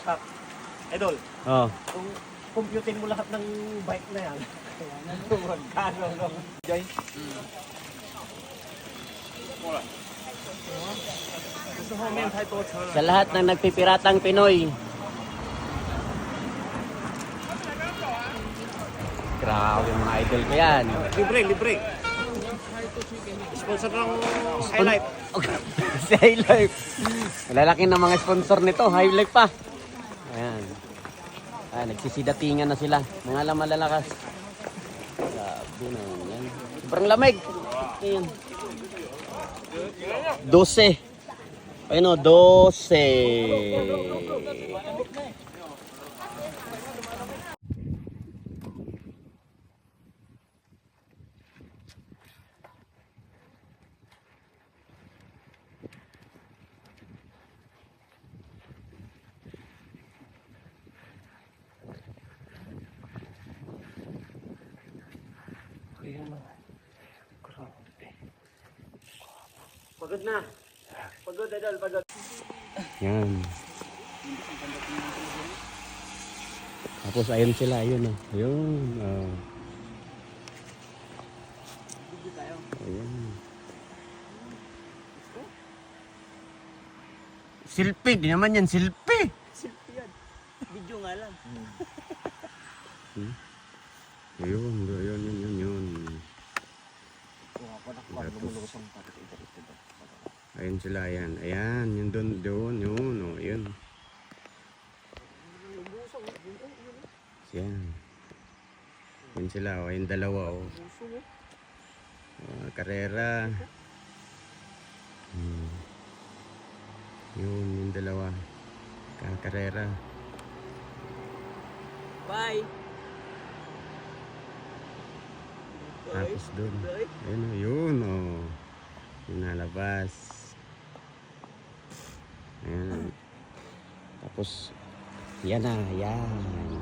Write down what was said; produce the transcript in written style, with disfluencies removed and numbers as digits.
Kap, idol, Oh. kung computin mo lahat ng bike na yan, magkano lang. Jay? Sa lahat ng nagpipiratang Pinoy. Grabe mga idol ko yan. Libre, libre. Sponsor ng Highlight. Si Highlife. Malalaki ng mga sponsor nito. Highlife pa. Ayan. Nagsisidatingan na sila. Mga malalakas. Grabe na yan. Sobrang lamig. Ayan. 12. Ayun o, 12. Pagod na. Pagod, idol, pagod. Yan. Tapos ayun sila, ayun oh. Ayun. Oh. Ayun. Silpi, di naman yan silpi. Silpi yan. Video nga lang. Ayun, yun. Ayun sila, ayan. Ayan, yun doon, yun, oh, yun. Yan. Yun sila, oh, yung dalawa, oh. Karera. Yun, yung dalawa. Karera. Bye. Tapos doon. Ayun, oh, yun, oh. Yung nalabas. Ayan. Tapos, yan na, yan.